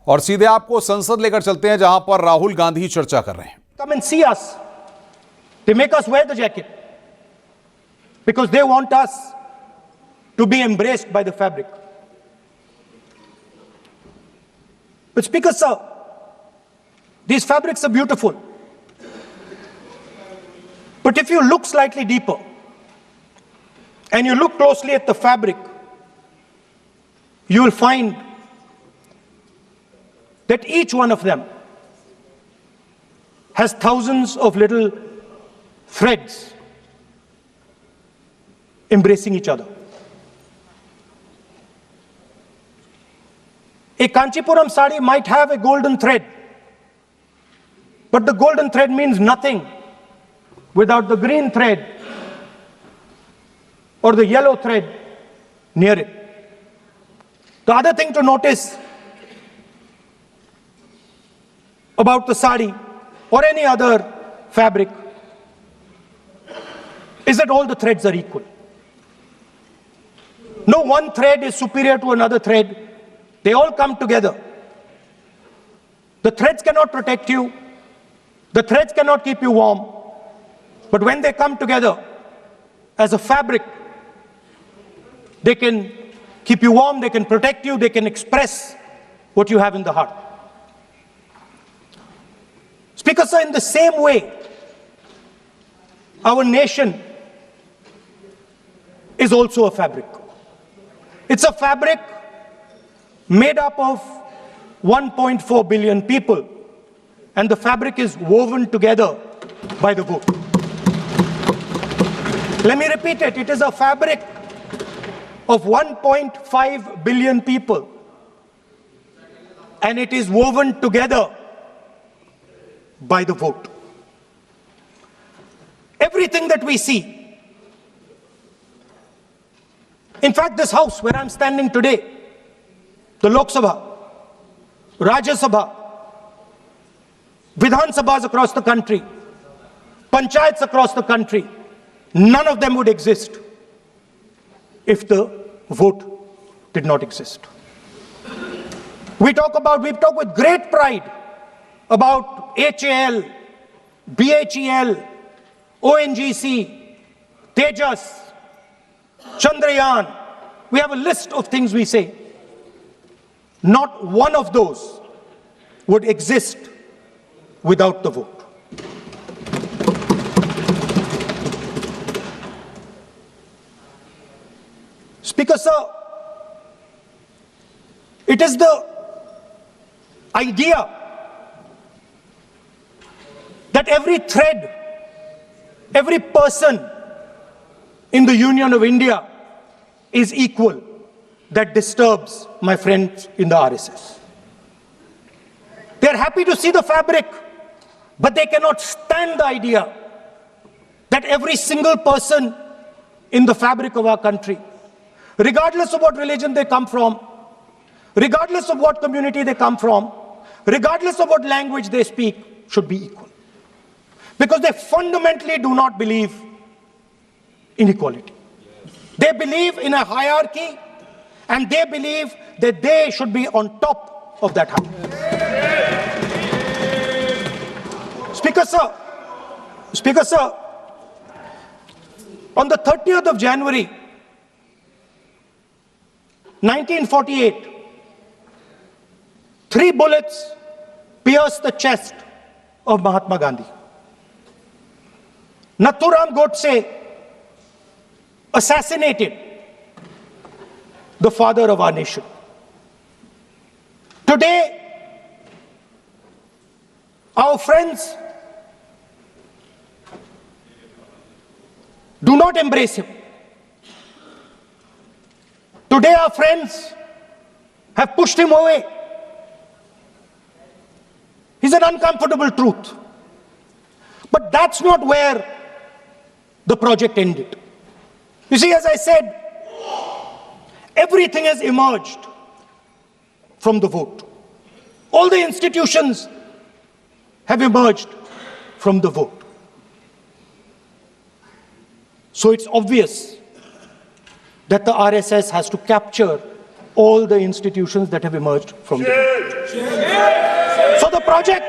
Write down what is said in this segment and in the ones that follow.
और सीधे आपको संसद लेकर चलते हैं, जहां पर राहुल गांधी चर्चा कर रहे हैं। Come and see us. They make us wear the jacket because they want us to be embraced by the fabric. But Speaker Sir, these fabrics are beautiful. But if you look slightly deeper and you look closely at the fabric, you will find that each one of them has thousands of little threads embracing each other. A Kanchipuram sari might have a golden thread, but the golden thread means nothing without the green thread or the yellow thread near it. The other thing to notice about the sari or any other fabric is that all the threads are equal. No one thread is superior to another thread. They all come together. The threads cannot protect you. The threads cannot keep you warm. But when they come together as a fabric, they can keep you warm, they can protect you, they can express what you have in the heart. Speaker Sir, in the same way, our nation is also a fabric. It's a fabric made up of 1.4 billion people, and the fabric is woven together by the vote. Let me repeat it. It is a fabric of 1.5 billion people, and it is woven together by the vote. Everything that we see, in fact, this house where I'm standing today, the Loksabha, Rajya Sabha, Vidhan Sabhas across the country, Panchayats across the country, none of them would exist if the vote did not exist. We talk with great pride about HAL, BHEL, ONGC, Tejas, Chandrayaan. We have a list of things we say. Not one of those would exist without the vote. Speaker Sir, it is the idea that every thread, every person in the Union of India is equal that disturbs my friends in the RSS. They are happy to see the fabric, but they cannot stand the idea that every single person in the fabric of our country, regardless of what religion they come from, regardless of what community they come from, regardless of what language they speak, should be equal. Because they fundamentally do not believe in equality. They believe in a hierarchy, and they believe that they should be on top of that hierarchy. Speaker Sir, on the 30th of January, 1948, 3 bullets pierced the chest of Mahatma Gandhi. Nathuram Godse assassinated the father of our nation. Today, our friends do not embrace him. Today, our friends have pushed him away. He's an uncomfortable truth. But that's not where the project ended. You see, as I said, everything has emerged from the vote. All the institutions have emerged from the vote. So it's obvious that the RSS has to capture all the institutions that have emerged from the So the project,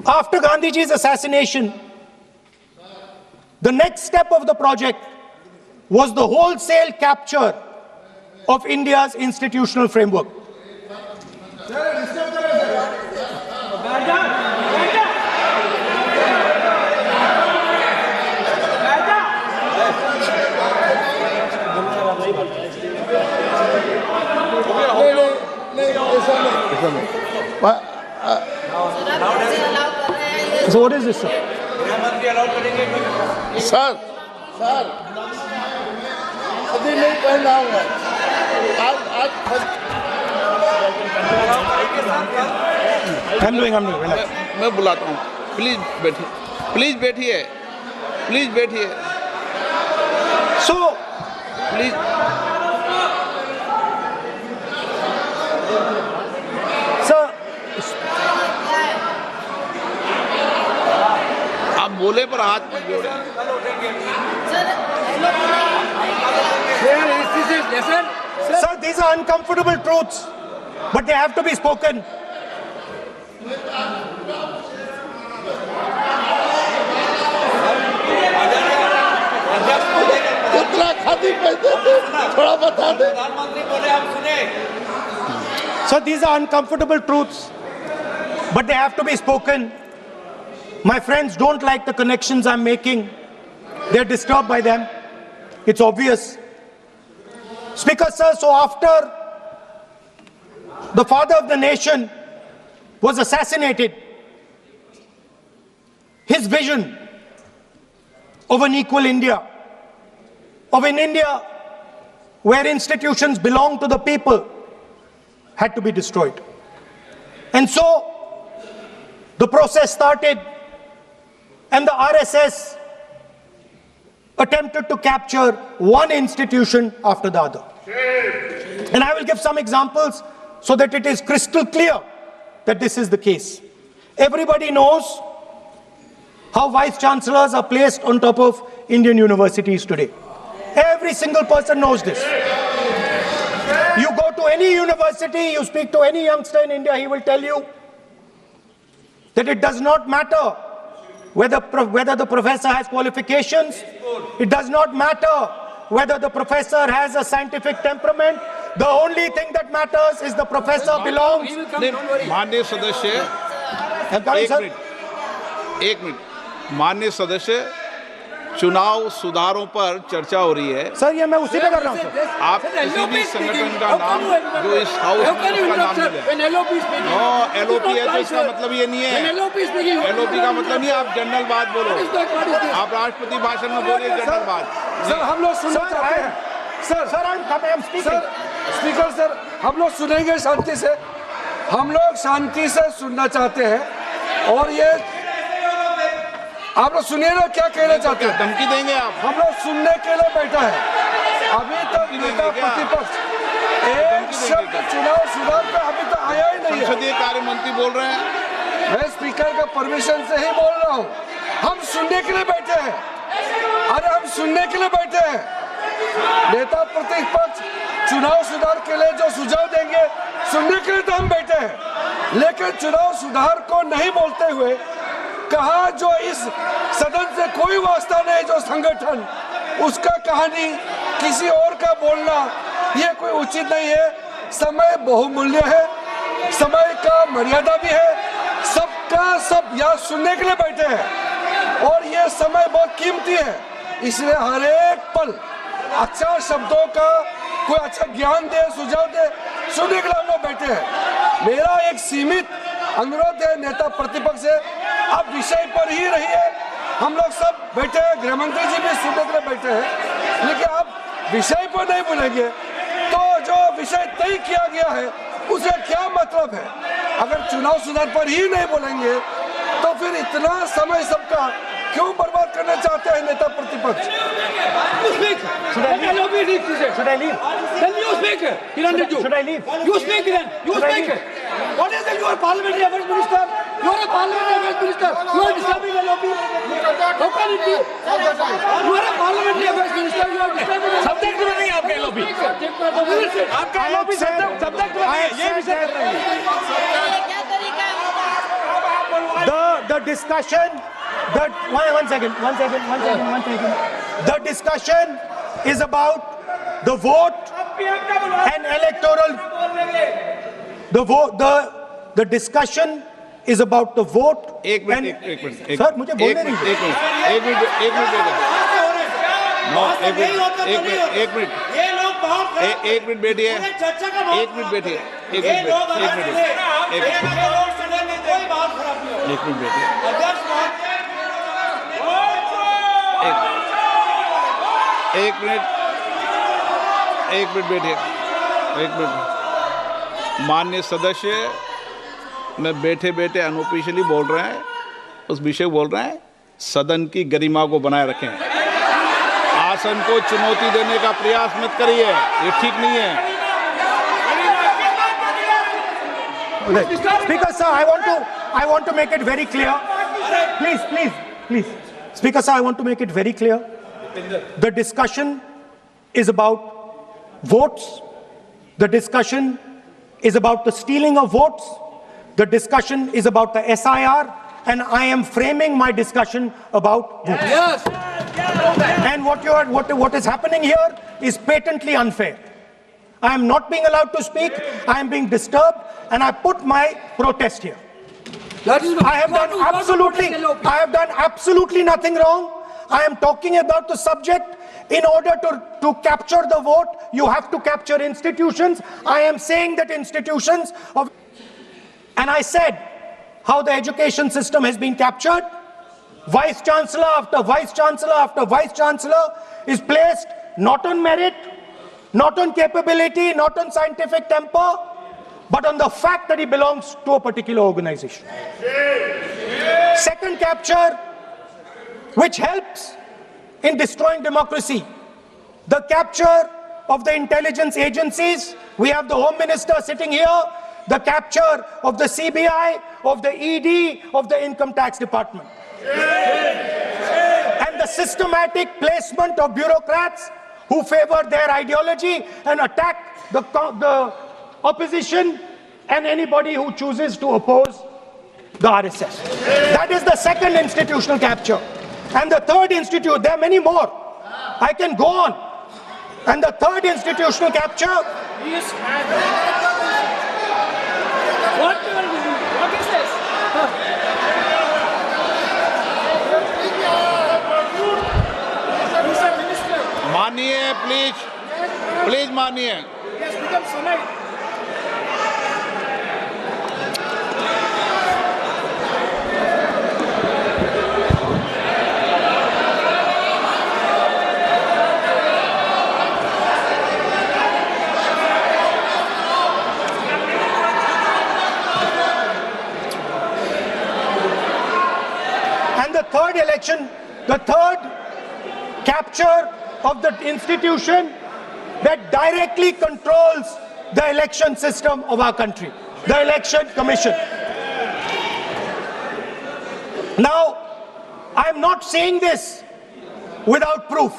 after Gandhiji's assassination, the next step of the project was the wholesale capture of India's institutional framework. So what is this, sir? Sir अभी नहीं पहना हुआ आज मैं बुलाता हूँ please बैठिए So, please sir, आप बोले पर हाथ मत जोड़े sir, these are uncomfortable truths, but they have to be spoken. Uttarakhandi थोड़ा बता दे So these are uncomfortable truths, but they have to be spoken. My friends don't like the connections I'm making. They're disturbed by them. It's obvious. Speaker, sir, so after the father of the nation was assassinated, his vision of an equal India, of an India where institutions belong to the people, had to be destroyed. And so the process started, and the RSS attempted to capture one institution after the other. And I will give some examples so that it is crystal clear that this is the case. Everybody knows how vice chancellors are placed on top of Indian universities today. Every single person knows this. You go to any university, you speak to any youngster in India, he will tell you that it does not matter whether the professor has qualifications, it does not matter whether the professor has a scientific temperament. The only thing that matters is the professor belongs. माननीय सदस्य एक minute माननीय सदस्य चुनाव सुधारों पर चर्चा हो रही है सर ये मैं उसी पे कर रहा हूँ सर। आप किसी भी संगठन का नाम जो इस हाउस में उसका नाम ले एलओपी है तो इसका मतलब ये नहीं है एलओपी का मतलब नहीं आप जनरल बात बोलो आप राष्ट्रपति भाषण में बोलिए जनरल बात सर हम लोग सुनना चाहते हैं सर स्पीकर सर हम लोग सुनेंगे शांति से हम लोग शांति से सुनना चाहते हैं और ये आप लोग सुनिए ना क्या कहना चाहते हैं धमकी देंगे आप हम लोग सुनने के लिए बैठा है अभी तक नेता प्रतिपक्ष एक शब्द चुनाव सुधार पे अभी तक आया ही नहीं है संसदीय कार्य मंत्री बोल रहे हैं मैं स्पीकर का परमिशन से ही बोल रहा हूँ हम सुनने के लिए बैठे हैं अरे हम सुनने के लिए बैठे हैं नेता प्रतिपक्ष चुनाव सुधार के लिए जो सुझाव देंगे सुनने के लिए तो हम बैठे हैं लेकिन चुनाव सुधार को नहीं बोलते हुए कहा जो इस सदन से कोई वास्ता नहीं जो संगठन उसका कहानी किसी और का बोलना ये कोई उचित नहीं है समय बहुमूल्य है समय का मर्यादा भी है सबका सब यहाँ सुनने के लिए बैठे हैं और ये समय बहुत कीमती है इसलिए हर एक पल अच्छा शब्दों का कोई अच्छा ज्ञान दे सुझाव दे सुनने के लिए हम लोग बैठे हैं मेरा एक सीमित अनुरोध है नेता प्रतिपक्ष से आप विषय पर ही रहिए हम लोग सब बैठे हैं गृह मंत्री जी भी सुनने के लिए बैठे हैं लेकिन आप विषय पर नहीं बोलेंगे तो जो विषय तय किया गया है उसका क्या मतलब है अगर चुनाव सुधार पर ही नहीं बोलेंगे तो फिर इतना समय सबका क्यों बर्बाद करना चाहते हैं नेता प्रतिपक्ष Should I leave? Then you speak. Should I leave? You speak then. You speak. What is it? You are parliamentary affairs minister. You are a parliamentary affairs minister. You are disturbing LOP. How can it be? You are a parliamentary affairs minister. You are disturbing LOP. Subject में नहीं आपका LOP. आपका LOP subject में नहीं. ये विषय कर रहे हैं. The discussion, one second. The discussion is about the vote and electoral. The discussion is about the vote. एक मिनट. सर मुझे बोलने नहीं. एक मिनट. एक मिनट बैठिए. माननीय सदस्य, मैं बैठे बैठे अनऑफिशियली बोल रहे हैं, उस विषय बोल रहे हैं. सदन की गरिमा को बनाए रखें. आसन को चुनौती देने का प्रयास मत करिए, ये ठीक नहीं है. Speaker sir, I want to make it very clear. Please. Speaker sir, I want to make it very clear. The discussion is about votes. The discussion is about the stealing of votes. The discussion is about the SIR, and I am framing my discussion about votes. Yes. And what is happening here is patently unfair. I am not being allowed to speak. I am being disturbed, and I put my protest here. I have done absolutely nothing wrong. I am talking about the subject. In order to capture the vote, you have to capture institutions. I am saying that institutions of, and I said how the education system has been captured. Vice Chancellor after Vice Chancellor after Vice Chancellor is placed not on merit, not on capability, not on scientific temper, but on the fact that he belongs to a particular organization. Second capture, which helps in destroying democracy, the capture of the intelligence agencies. We have the Home Minister sitting here, the capture of the CBI, of the ED, of the Income Tax Department. And the systematic placement of bureaucrats who favor their ideology and attack the opposition and anybody who chooses to oppose the RSS. That is the second institutional capture. And the third there are many more. I can go on. And the third institutional capture. What is this? मानिए please मानिए. The third capture of the institution that directly controls the election system of our country, the Election Commission. Now, I am not saying this without proof.